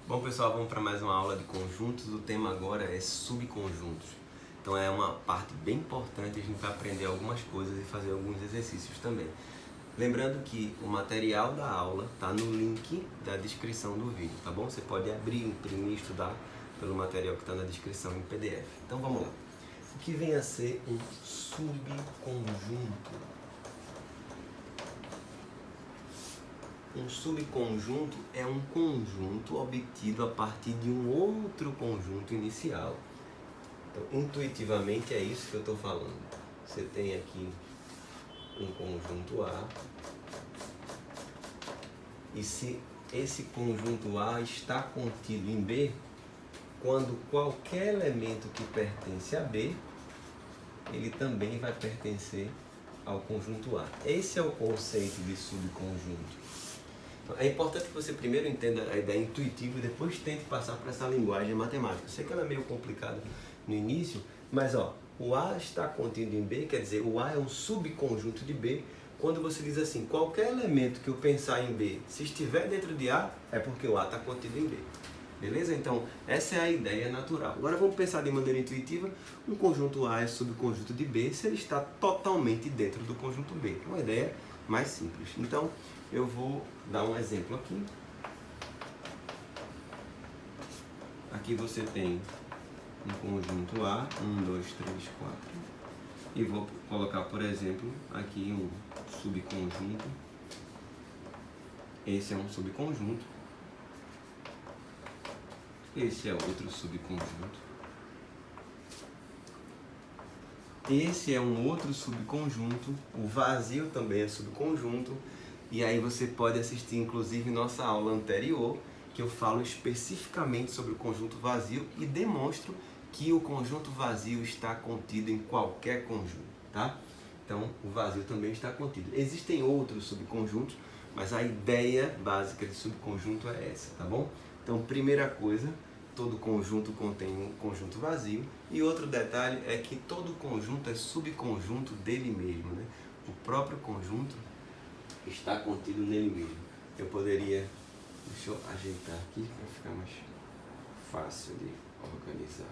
Bom pessoal, vamos para mais uma aula de conjuntos. O tema agora é subconjuntos. Então é uma parte bem importante, a gente vai aprender algumas coisas e fazer alguns exercícios também. Lembrando que o material da aula está no link da descrição do vídeo, tá bom? Você pode abrir, imprimir e estudar pelo material que está na descrição em PDF. Então vamos lá. O que vem a ser um subconjunto? Um subconjunto é um conjunto obtido a partir de um outro conjunto inicial. Então, intuitivamente é isso que eu estou falando. Você tem aqui um conjunto A, e se esse conjunto A está contido em B, quando qualquer elemento que pertence a B, ele também vai pertencer ao conjunto A. Esse é o conceito de subconjunto. É importante que você primeiro entenda a ideia intuitiva e depois tente passar para essa linguagem matemática. Eu sei que ela é meio complicada no início, mas o A está contido em B, quer dizer, o A é um subconjunto de B. Quando você diz assim, qualquer elemento que eu pensar em B, se estiver dentro de A, é porque o A está contido em B. Beleza? Então, essa é a ideia natural. Agora vamos pensar de maneira intuitiva, um conjunto A é subconjunto de B se ele está totalmente dentro do conjunto B. É uma ideia mais simples. Então, eu vou dar um exemplo aqui. Aqui você tem um conjunto A, 1, 2, 3, 4. E vou colocar, por exemplo, aqui um subconjunto. Esse é um subconjunto. Esse é outro subconjunto. Esse é um outro subconjunto. O vazio também é subconjunto. E aí você pode assistir, inclusive, nossa aula anterior, que eu falo especificamente sobre o conjunto vazio e demonstro que o conjunto vazio está contido em qualquer conjunto, tá? Então, o vazio também está contido. Existem outros subconjuntos, mas a ideia básica de subconjunto é essa, tá bom? Então, primeira coisa, todo conjunto contém um conjunto vazio. E outro detalhe é que todo conjunto é subconjunto dele mesmo, né? O próprio conjunto está contido nele mesmo. Eu poderia, deixa eu ajeitar aqui para ficar mais fácil de organizar.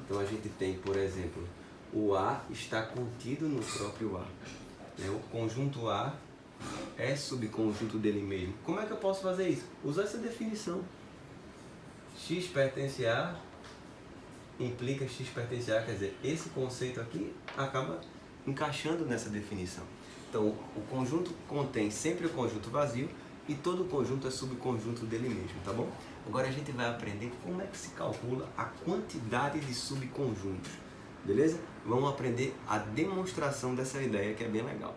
Então a gente tem, por exemplo, o A está contido no próprio A. O conjunto A é subconjunto dele mesmo. Como é que eu posso fazer isso? Usar essa definição. X pertence a implica X pertence a, quer dizer, esse conceito aqui acaba encaixando nessa definição. Então, o conjunto contém sempre o conjunto vazio e todo conjunto é subconjunto dele mesmo, tá bom? Agora a gente vai aprender como é que se calcula a quantidade de subconjuntos, beleza? Vamos aprender a demonstração dessa ideia que é bem legal.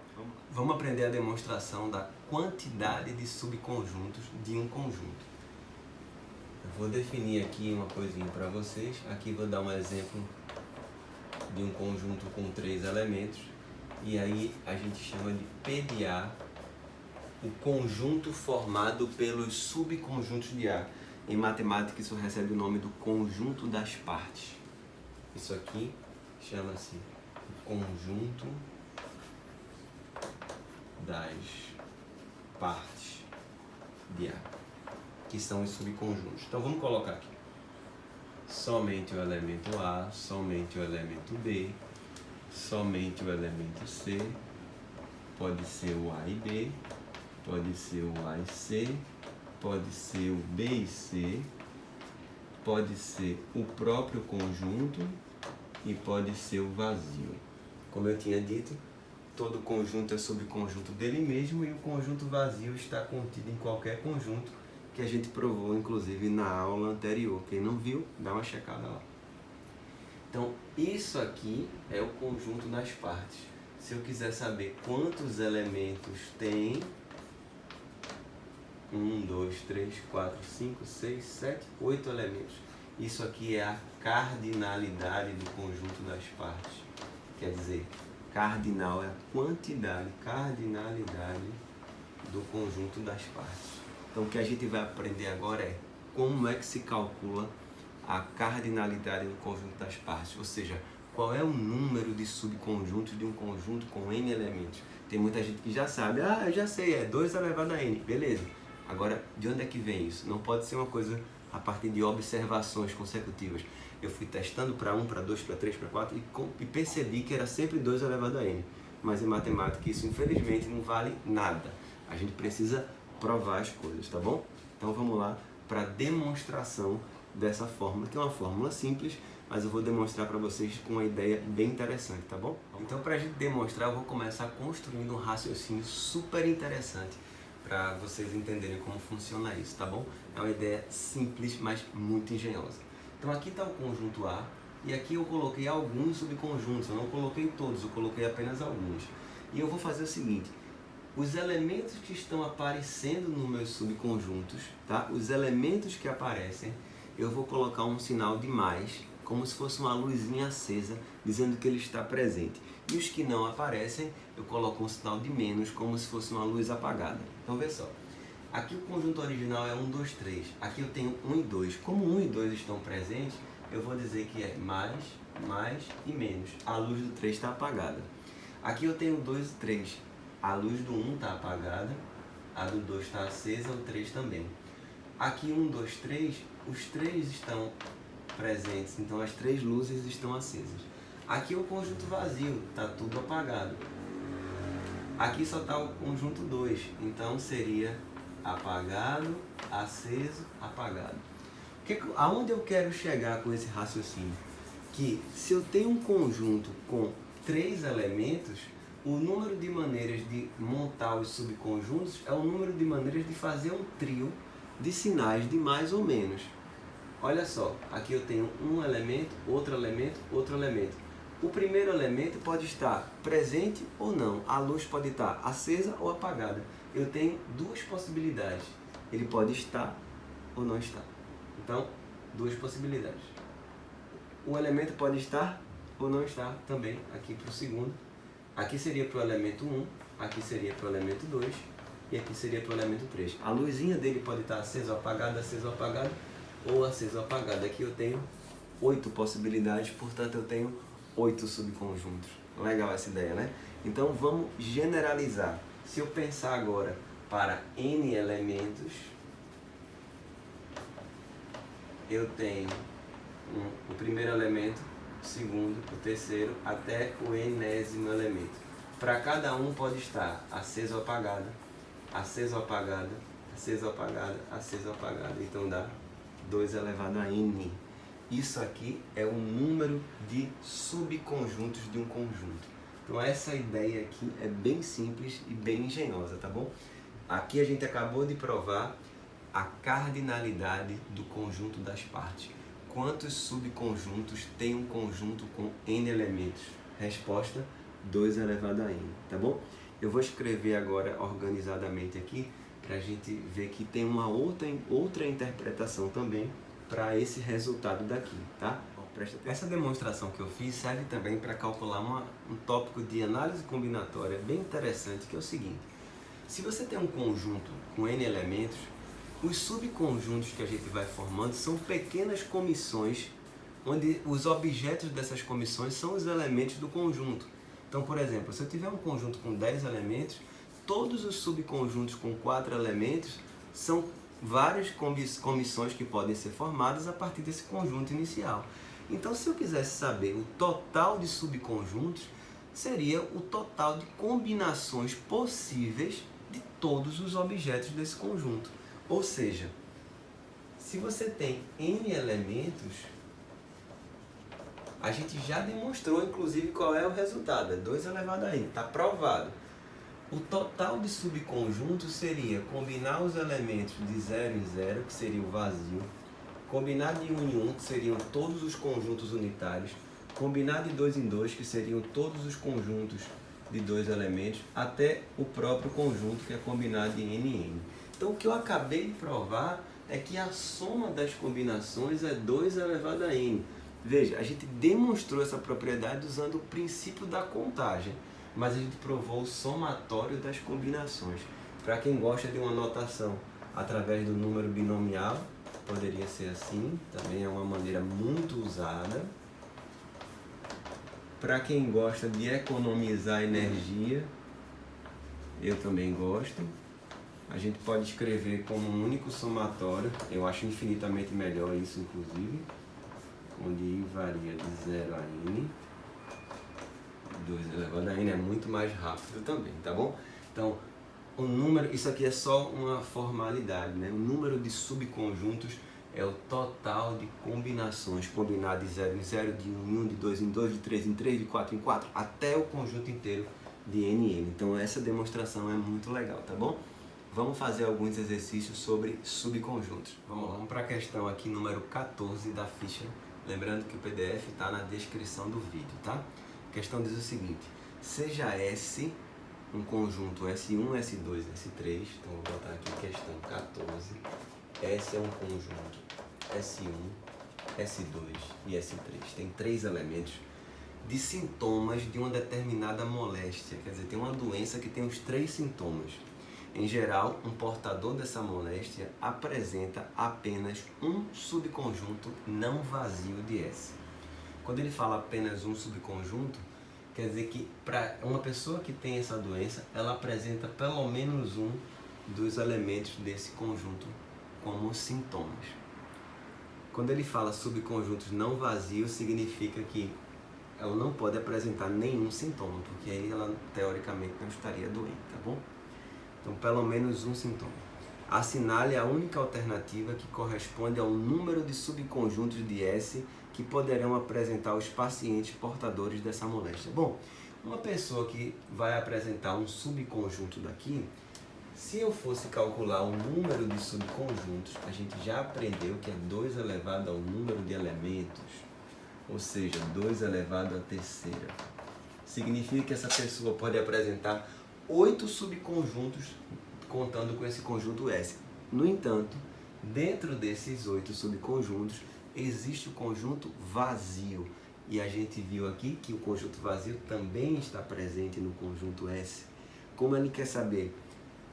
Vamos aprender a demonstração da quantidade de subconjuntos de um conjunto. Eu vou definir aqui uma coisinha para vocês. Aqui vou dar um exemplo de um conjunto com 3 elementos. E aí a gente chama de P de A o conjunto formado pelos subconjuntos de A. Em matemática isso recebe o nome do conjunto das partes. Isso aqui chama-se o conjunto das partes de A, que são os subconjuntos. Então vamos colocar aqui somente o elemento A, somente o elemento B, somente o elemento C, pode ser o A e B, pode ser o A e C, pode ser o B e C, pode ser o próprio conjunto e pode ser o vazio. Como eu tinha dito, todo conjunto é subconjunto dele mesmo e o conjunto vazio está contido em qualquer conjunto, que a gente provou inclusive na aula anterior. Quem não viu, dá uma checada lá. Então, isso aqui é o conjunto das partes. Se eu quiser saber quantos elementos tem, 1, 2, 3, 4, 5, 6, 7, 8 elementos. Isso aqui é a cardinalidade do conjunto das partes. Quer dizer, cardinal é a quantidade, cardinalidade do conjunto das partes. Então, o que a gente vai aprender agora é como é que se calcula a cardinalidade do conjunto das partes, ou seja, qual é o número de subconjuntos de um conjunto com n elementos. Tem muita gente que já sabe, eu já sei, é 2 elevado a n, beleza. Agora, de onde é que vem isso? Não pode ser uma coisa a partir de observações consecutivas. Eu fui testando para 1, para 2, para 3, para 4 e percebi que era sempre 2 elevado a n. Mas em matemática isso infelizmente não vale nada. A gente precisa provar as coisas, tá bom? Então vamos lá para a demonstração dessa fórmula, que é uma fórmula simples, mas eu vou demonstrar para vocês com uma ideia bem interessante, tá bom? Então, para a gente demonstrar, eu vou começar construindo um raciocínio super interessante para vocês entenderem como funciona isso, tá bom? É uma ideia simples, mas muito engenhosa. Então, aqui está o conjunto A, e aqui eu coloquei alguns subconjuntos, eu não coloquei todos, eu coloquei apenas alguns. E eu vou fazer o seguinte: os elementos que estão aparecendo nos meus subconjuntos, tá? Os elementos que aparecem, eu vou colocar um sinal de mais, como se fosse uma luzinha acesa, dizendo que ele está presente. E os que não aparecem, eu coloco um sinal de menos, como se fosse uma luz apagada. Então, vê só. Aqui o conjunto original é 1, 2, 3. Aqui eu tenho 1 e 2. Como 1 e 2 estão presentes, eu vou dizer que é mais e menos. A luz do 3 está apagada. Aqui eu tenho 2 e 3. A luz do 1 está apagada, a do 2 está acesa, o 3 também. Aqui 1, 2, 3, os 3 estão presentes, então as 3 luzes estão acesas. Aqui o conjunto vazio, está tudo apagado. Aqui só está o conjunto 2, então seria apagado, aceso, apagado. Aonde eu quero chegar com esse raciocínio? Que se eu tenho um conjunto com 3 elementos, o número de maneiras de montar os subconjuntos é o número de maneiras de fazer um trio de sinais de mais ou menos. Olha só, aqui eu tenho um elemento, outro elemento, outro elemento. O primeiro elemento pode estar presente ou não. A luz pode estar acesa ou apagada. Eu tenho 2 possibilidades. Ele pode estar ou não estar. Então, 2 possibilidades. O elemento pode estar ou não estar também aqui para o segundo. Aqui seria para o elemento 1, aqui seria para o elemento 2 e aqui seria para o elemento 3. A luzinha dele pode estar acesa ou apagada, ou acesa ou apagada. Aqui eu tenho 8 possibilidades, portanto eu tenho 8 subconjuntos. Legal essa ideia, né? Então vamos generalizar. Se eu pensar agora para n elementos, eu tenho o primeiro elemento, o segundo, o terceiro, até o enésimo elemento. Para cada um pode estar aceso ou apagada, aceso ou apagada, aceso ou apagada, aceso ou apagada. Então dá 2 elevado a n. Isso aqui é o número de subconjuntos de um conjunto. Então essa ideia aqui é bem simples e bem engenhosa, tá bom? Aqui a gente acabou de provar a cardinalidade do conjunto das partes. Quantos subconjuntos tem um conjunto com n elementos? Resposta, 2 elevado a n, tá bom? Eu vou escrever agora organizadamente aqui para a gente ver que tem uma outra interpretação também para esse resultado daqui, tá? Essa demonstração que eu fiz serve também para calcular um tópico de análise combinatória bem interessante, que é o seguinte: se você tem um conjunto com n elementos, os subconjuntos que a gente vai formando são pequenas comissões, onde os objetos dessas comissões são os elementos do conjunto. Então, por exemplo, se eu tiver um conjunto com 10 elementos, todos os subconjuntos com 4 elementos são várias comissões que podem ser formadas a partir desse conjunto inicial. Então, se eu quisesse saber o total de subconjuntos, seria o total de combinações possíveis de todos os objetos desse conjunto. Ou seja, se você tem n elementos, a gente já demonstrou, inclusive, qual é o resultado. É 2 elevado a n, está provado. O total de subconjuntos seria combinar os elementos de 0 em 0, que seria o vazio, combinar de 1 em 1, que seriam todos os conjuntos unitários, combinar de 2 em 2, que seriam todos os conjuntos de 2 elementos, até o próprio conjunto, que é combinar de n em n. Então, o que eu acabei de provar é que a soma das combinações é 2 elevado a n. Veja, a gente demonstrou essa propriedade usando o princípio da contagem, mas a gente provou o somatório das combinações. Para quem gosta de uma notação através do número binomial, poderia ser assim, também é uma maneira muito usada. Para quem gosta de economizar energia, eu também gosto. A gente pode escrever como um único somatório, eu acho infinitamente melhor isso, inclusive, onde I varia de 0 a N. 2 elevado a N é muito mais rápido também, tá bom? Então, o número, isso aqui é só uma formalidade, né? O número de subconjuntos é o total de combinações, combinar de 0 em 0, de 1 em 1, de 2 em 2, de 3 em 3, de 4 em 4, até o conjunto inteiro de N em N. Então essa demonstração é muito legal, tá bom? Vamos fazer alguns exercícios sobre subconjuntos. Vamos lá, vamos para a questão aqui número 14 da ficha. Lembrando que o PDF está na descrição do vídeo, tá? A questão diz o seguinte: seja S um conjunto S1, S2, S3, então vou botar aqui questão 14, S é um conjunto S1, S2 e S3, tem 3 elementos de sintomas de uma determinada moléstia, quer dizer, tem uma doença que tem os 3 sintomas. Em geral, um portador dessa moléstia apresenta apenas um subconjunto não vazio de S. Quando ele fala apenas um subconjunto, quer dizer que para uma pessoa que tem essa doença, ela apresenta pelo menos um dos elementos desse conjunto como sintomas. Quando ele fala subconjuntos não vazios, significa que ela não pode apresentar nenhum sintoma, porque aí ela teoricamente não estaria doente, tá bom? Então, pelo menos um sintoma. Assinale a única alternativa que corresponde ao número de subconjuntos de S que poderão apresentar os pacientes portadores dessa moléstia. Bom, uma pessoa que vai apresentar um subconjunto daqui, se eu fosse calcular o número de subconjuntos, a gente já aprendeu que é 2 elevado ao número de elementos, ou seja, 2 elevado à terceira. Significa que essa pessoa pode apresentar 8 subconjuntos contando com esse conjunto S. No entanto, dentro desses 8 subconjuntos, existe o conjunto vazio. E a gente viu aqui que o conjunto vazio também está presente no conjunto S. Como ele quer saber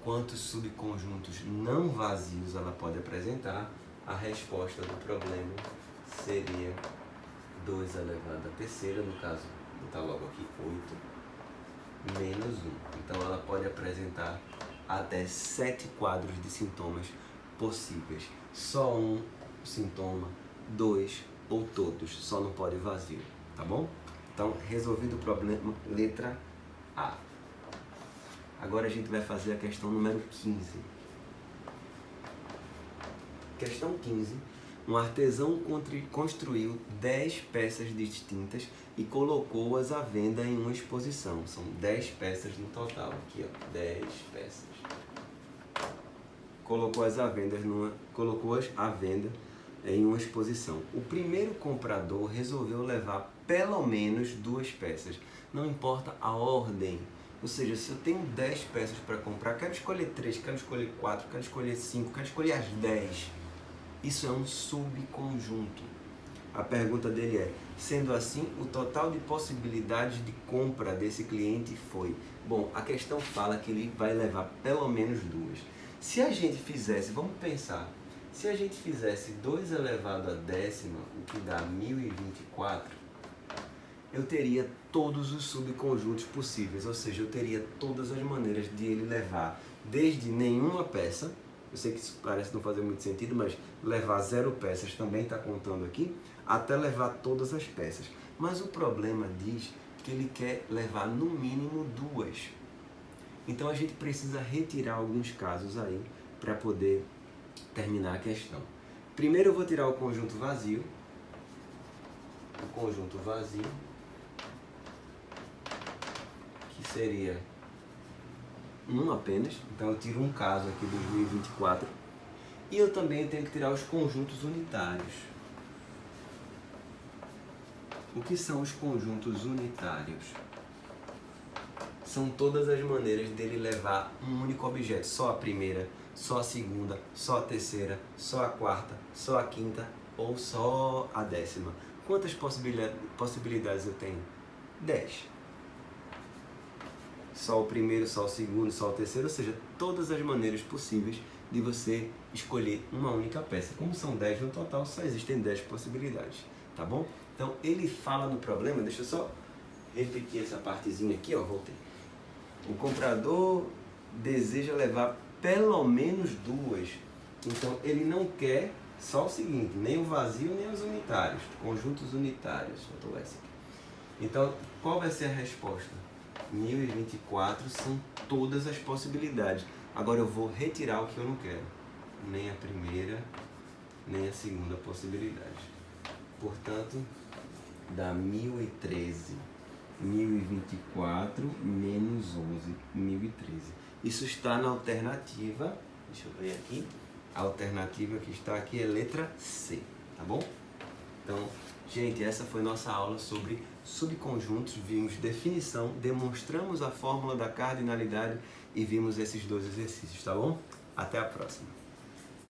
quantos subconjuntos não vazios ela pode apresentar, a resposta do problema seria 2 elevado à terceira, no caso, vou botar logo aqui 8, menos 1. Então ela pode apresentar até 7 quadros de sintomas possíveis. Só um sintoma, 2 ou todos, só não pode vazio, tá bom? Então, resolvido o problema, letra A. Agora a gente vai fazer a questão número 15. Questão 15. Um artesão construiu 10 peças distintas e colocou-as à venda em uma exposição. São 10 peças no total, aqui ó, 10 peças. Colocou-as à venda em uma exposição. O primeiro comprador resolveu levar pelo menos 2 peças. Não importa a ordem. Ou seja, se eu tenho 10 peças para comprar, quero escolher 3, quero escolher 4, quero escolher 5, quero escolher as 10. Isso é um subconjunto. A pergunta dele é: sendo assim, o total de possibilidades de compra desse cliente foi... Bom, a questão fala que ele vai levar pelo menos 2. Se a gente fizesse, vamos pensar, se a gente fizesse 2 elevado à décima, o que dá 1024, eu teria todos os subconjuntos possíveis, ou seja, eu teria todas as maneiras de ele levar desde nenhuma peça, eu sei que isso parece não fazer muito sentido, mas levar 0 peças também está contando aqui, até levar todas as peças. Mas o problema diz que ele quer levar no mínimo 2. Então a gente precisa retirar alguns casos aí para poder terminar a questão. Primeiro eu vou tirar o conjunto vazio. O conjunto vazio, que seria 1 apenas. Então eu tiro um caso aqui, 2024. E eu também tenho que tirar os conjuntos unitários. O que são os conjuntos unitários? São todas as maneiras dele levar um único objeto, só a primeira, só a segunda, só a terceira, só a quarta, só a quinta ou só a décima. Quantas possibilidades eu tenho? 10. Só o primeiro, só o segundo, só o terceiro, ou seja, todas as maneiras possíveis de você escolher uma única peça. Como são 10 no total, só existem 10 possibilidades, tá bom? Então ele fala no problema, deixa eu só repetir essa partezinha aqui, ó, voltei. O comprador deseja levar pelo menos duas. Então ele não quer só o seguinte, nem o vazio nem os unitários, conjuntos unitários. Botou essa aqui. Então qual vai ser a resposta? 1024 são todas as possibilidades. Agora eu vou retirar o que eu não quero. Nem a primeira, nem a segunda possibilidade. Portanto, dá 1013. 1024 menos 11, 1013. Isso está na alternativa, deixa eu ver aqui, a alternativa que está aqui é letra C, tá bom? Então, gente, essa foi nossa aula sobre subconjuntos, vimos definição, demonstramos a fórmula da cardinalidade e vimos esses dois exercícios, tá bom? Até a próxima!